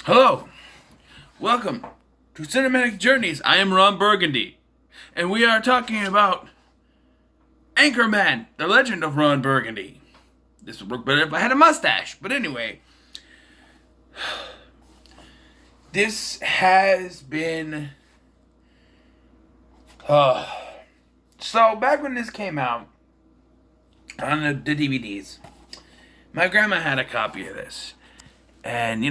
Hello, welcome to Cinematic Journeys. I am Ron Burgundy, and we are talking about Anchorman, the legend of Ron Burgundy. This would work better if I had a mustache, but anyway. This has been... So, back when this came out, on the DVDs, my grandma had a copy of this. And,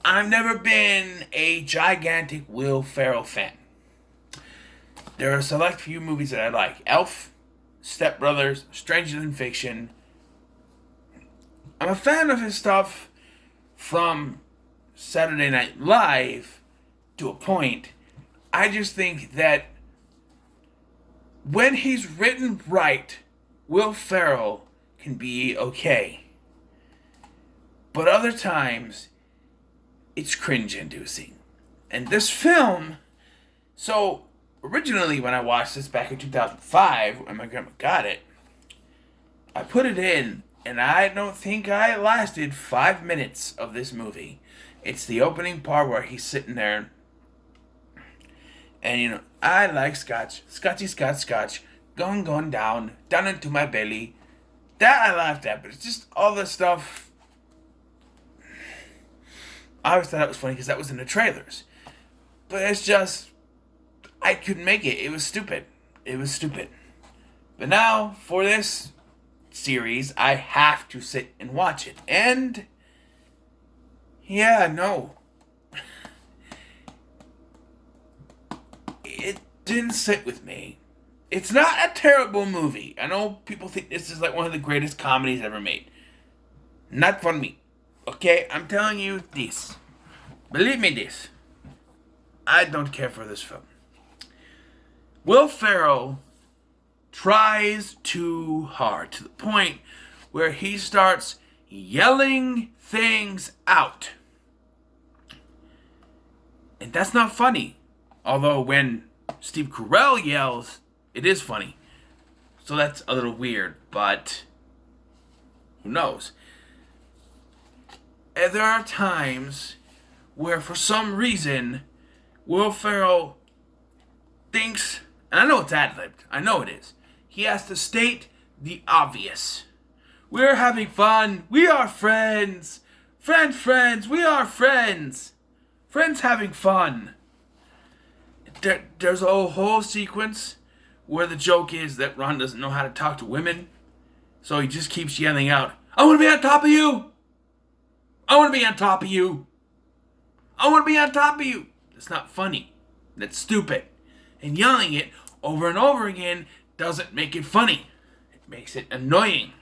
I've never been a gigantic Will Ferrell fan. There are a select few movies that I like. Elf, Step Brothers, Stranger Than Fiction. I'm a fan of his stuff from Saturday Night Live to a point. I just think that when he's written right, Will Ferrell can be okay. But other times, it's cringe-inducing. And this film... So, originally when I watched this back in 2005, when my grandma got it, I put it in, and I don't think I lasted 5 minutes of this movie. It's the opening part where he's sitting there, and I like scotch, scotchy scotch, scotch, going down into my belly. That I laughed at, but it's just all this stuff. I always thought it was funny because that was in the trailers. But it's just, I couldn't make it. It was stupid. But now, for this series, I have to sit and watch it. And, yeah, no. It didn't sit with me. It's not a terrible movie. I know people think this is like one of the greatest comedies ever made. Not for me. Okay, I'm telling you this. Believe me this. I don't care for this film. Will Ferrell tries too hard to the point where he starts yelling things out. And that's not funny. Although when Steve Carell yells, it is funny. So that's a little weird, but who knows? And there are times where, for some reason, Will Ferrell thinks, and I know it's ad-libbed, I know it is, he has to state the obvious. We're having fun, we are friends, friends, we are friends, friends having fun. There's a whole sequence where the joke is that Ron doesn't know how to talk to women, so he just keeps yelling out, I want to be on top of you! I want to be on top of you. I want to be on top of you. That's not funny. That's stupid. And yelling it over and over again doesn't make it funny. It makes it annoying.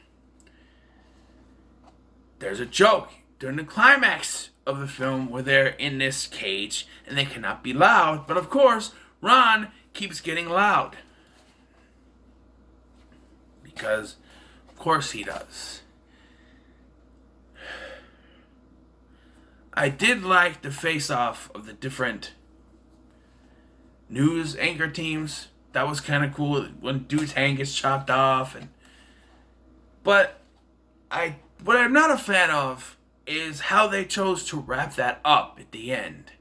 There's a joke during the climax of the film where they're in this cage and they cannot be loud. But of course, Ron keeps getting loud. Because, of course he does. I did like the face-off of the different news anchor teams. That was kind of cool when dude's hand gets chopped off. But what I'm not a fan of is how they chose to wrap that up at the end.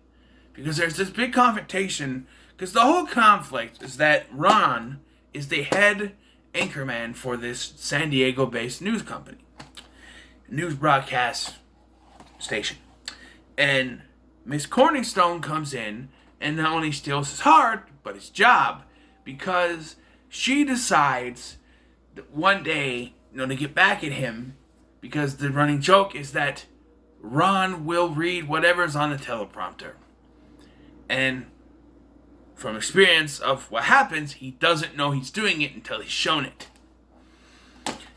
Because there's this big confrontation. Because the whole conflict is that Ron is the head anchorman for this San Diego-based news company. News broadcast station. And Miss Corningstone comes in and not only steals his heart, but his job. Because she decides that one day, to get back at him, because the running joke is that Ron will read whatever's on the teleprompter. And from experience of what happens, he doesn't know he's doing it until he's shown it.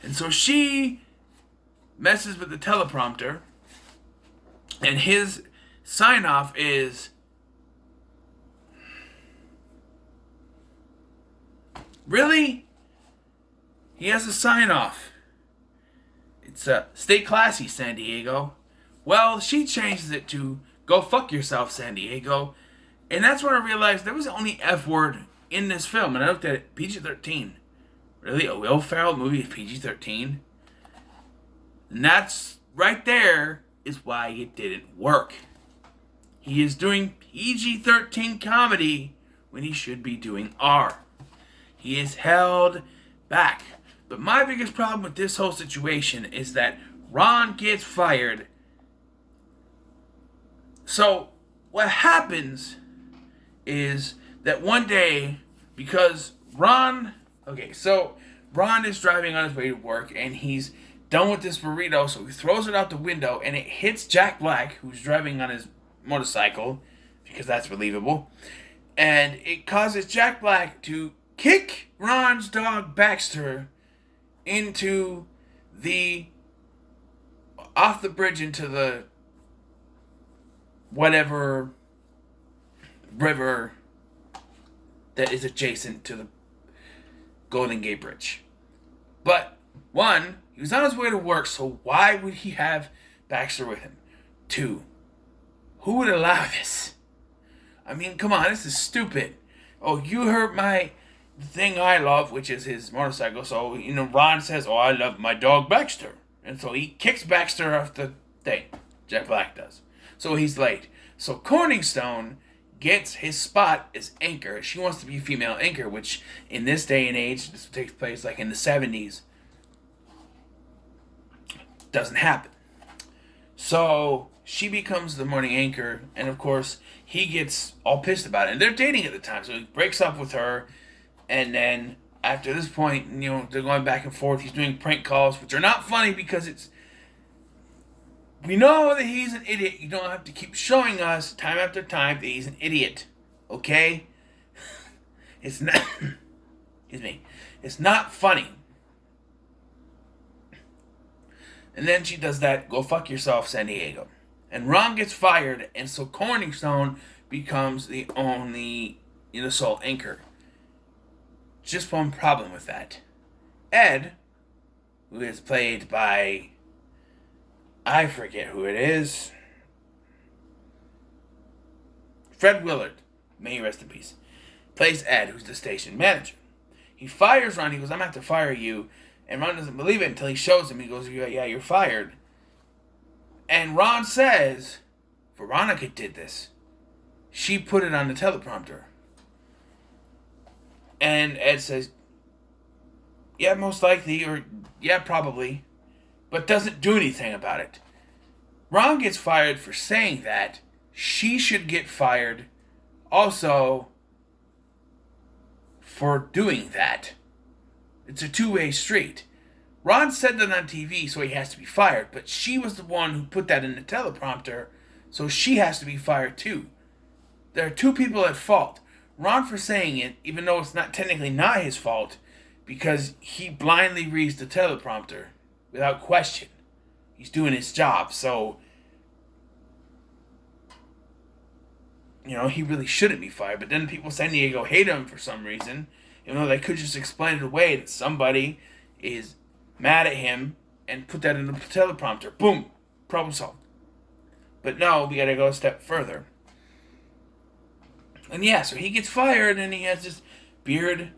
And so she messes with the teleprompter. And his sign-off is, really? He has a sign-off. It's stay classy, San Diego. Well, she changes it to go fuck yourself, San Diego. And that's when I realized there was the only F word in this film. And I looked at it, PG-13. Really? A Will Ferrell movie is PG-13? And that's right there is why it didn't work. He is doing PG-13 comedy when he should be doing R. He is held back. But my biggest problem with this whole situation is that Ron gets fired. So what happens is that one day, because Ron is driving on his way to work and he's done with this burrito, so he throws it out the window and it hits Jack Black, who's driving on his motorcycle, because that's believable, and it causes Jack Black to kick Ron's dog Baxter off the bridge into the whatever river that is adjacent to the Golden Gate Bridge. But, one, he was on his way to work, so why would he have Baxter with him? Two, who would allow this? I mean, come on, this is stupid. Oh, you hurt my thing I love, which is his motorcycle, so, Ron says, oh, I love my dog Baxter. And so he kicks Baxter off the thing. Jack Black does. So he's late. So Corningstone gets his spot as anchor. She wants to be a female anchor, which in this day and age, this takes place like in the 70s, doesn't happen. So she becomes the morning anchor, and of course, he gets all pissed about it. And they're dating at the time, so he breaks up with her, and then after this point, they're going back and forth. He's doing prank calls, which are not funny because we know that he's an idiot. You don't have to keep showing us time after time that he's an idiot. Okay? It's not excuse me. It's not funny. And then she does that, go fuck yourself, San Diego. And Ron gets fired, and so Corningstone becomes the only sole anchor. Just one problem with that. Ed, who is played by, I forget who it is, Fred Willard, may he rest in peace, plays Ed, who's the station manager. He fires Ron. He goes, I'm going to have to fire you. And Ron doesn't believe it until he shows him. He goes, yeah, you're fired. And Ron says, Veronica did this. She put it on the teleprompter. And Ed says, yeah, most likely, or yeah, probably, but doesn't do anything about it. Ron gets fired for saying that. She should get fired also for doing that. It's a two-way street. Ron said that on TV, so he has to be fired, but she was the one who put that in the teleprompter, so she has to be fired too. There are two people at fault. Ron for saying it, even though it's technically not his fault, because he blindly reads the teleprompter without question. He's doing his job, so he really shouldn't be fired. But then people in San Diego hate him for some reason, even though they could just explain it away that somebody is mad at him and put that in the teleprompter. Boom, problem solved. But no, we gotta go a step further. And yeah, so he gets fired, and he has this beard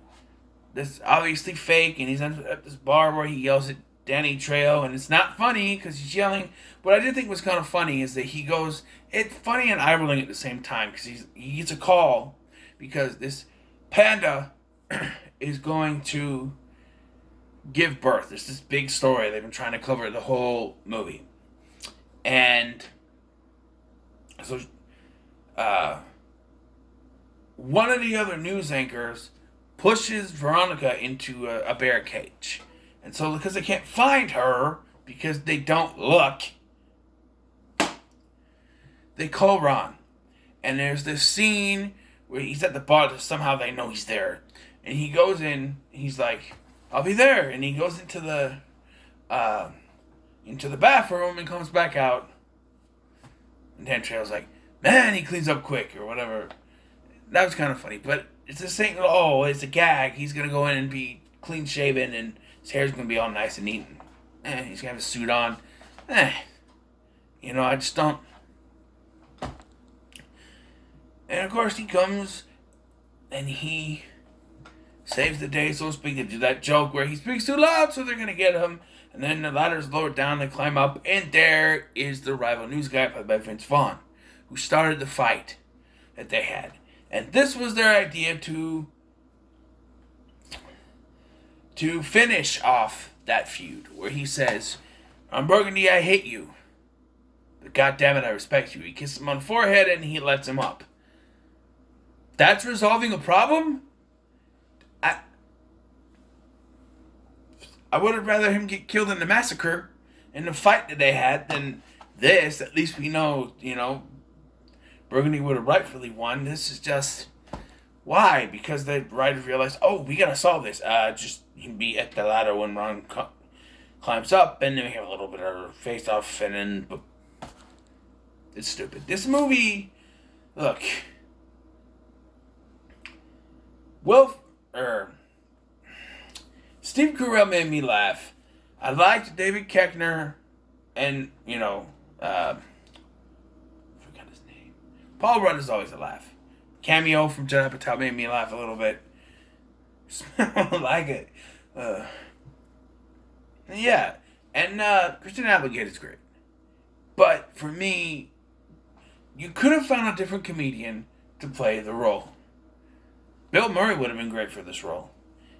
that's obviously fake, and he's at this bar where he yells at Danny Trejo, and it's not funny because he's yelling. What I did think was kind of funny is that he goes, it's funny and eye-rolling at the same time, because he gets a call because this panda is going to give birth. There's this big story. They've been trying to cover the whole movie. And so one of the other news anchors pushes Veronica into a bear cage. And so because they can't find her, because they don't look, they call Ron. And there's this scene where he's at the bar, somehow they know he's there. And he goes in, he's like, I'll be there. And he goes into the bathroom and comes back out. And Dan Trejo's like, man, he cleans up quick, or whatever. That was kind of funny, but it's this thing, it's a gag. He's going to go in and be clean shaven, and his hair's going to be all nice and neat. And, he's going to have a suit on. I just don't. And of course he comes, and he saves the day, so to speak. They do that joke where he speaks too loud, so they're going to get him. And then the ladder's lowered down, they climb up, and there is the rival news guy played by Vince Vaughn, who started the fight that they had. And this was their idea to finish off that feud, where he says, "On Bergundy, I hate you, but goddammit, I respect you." He kisses him on the forehead and he lets him up. That's resolving a problem? I would have rather him get killed in the massacre in the fight that they had than this. At least we know, Bergundy would have rightfully won. This is just... Why? Because the writers realized, oh, we gotta solve this. Just you can be at the ladder when Ron climbs up, and then we have a little bit of face-off, and then... It's stupid. This movie... Look... Steve Carell made me laugh. I liked David Koechner and, I forgot his name. Paul Rudd is always a laugh. Cameo from Judd Apatow made me laugh a little bit. Like it. Yeah. And Christian Applegate is great. But for me, you could have found a different comedian to play the role. Bill Murray would have been great for this role.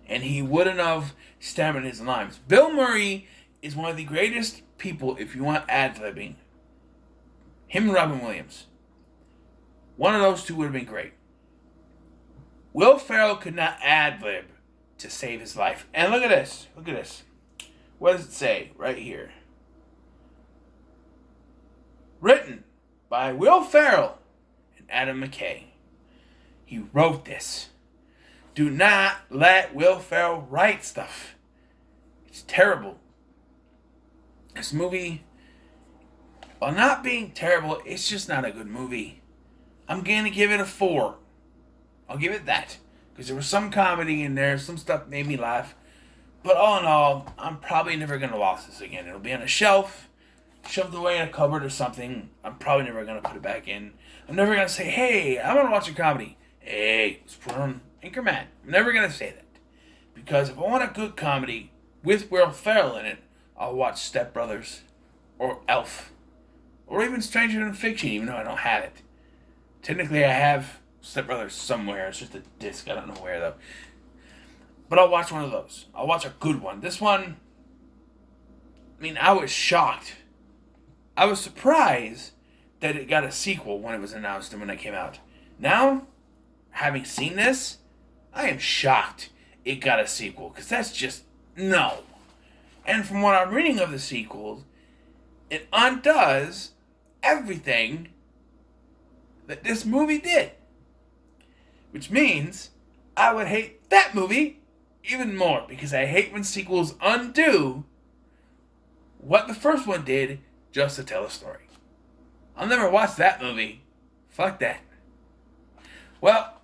And he wouldn't have stammered his lines. Bill Murray is one of the greatest people if you want ad-libbing. Him and Robin Williams. One of those two would have been great. Will Ferrell could not ad-lib to save his life. And look at this. Look at this. What does it say right here? Written by Will Ferrell and Adam McKay. He wrote this. Do not let Will Ferrell write stuff. It's terrible. This movie, while not being terrible, it's just not a good movie. I'm going to give it a 4. I'll give it that. Because there was some comedy in there. Some stuff made me laugh. But all in all, I'm probably never going to watch this again. It'll be on a shelf, shoved away in a cupboard or something. I'm probably never going to put it back in. I'm never going to say, hey, I want to watch a comedy. Hey, let's put on Anchorman. I'm never going to say that. Because if I want a good comedy with Will Ferrell in it, I'll watch Step Brothers or Elf. Or even Stranger Than Fiction, even though I don't have it. Technically, I have Step Brothers somewhere. It's just a disc. I don't know where, though. But I'll watch one of those. I'll watch a good one. This one, I was shocked. I was surprised that it got a sequel when it was announced and when it came out. Now, having seen this, I am shocked it got a sequel. Because that's just, no. And from what I'm reading of the sequels, it undoes everything that this movie did. Which means I would hate that movie even more. Because I hate when sequels undo what the first one did just to tell a story. I'll never watch that movie. Fuck that. Well,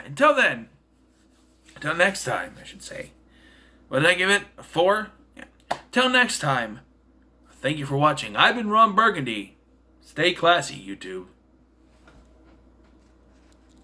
until then, until next time, I should say. What did I give it? A 4? Yeah. Till next time, thank you for watching. I've been Ron Bergundy. Stay classy, YouTube.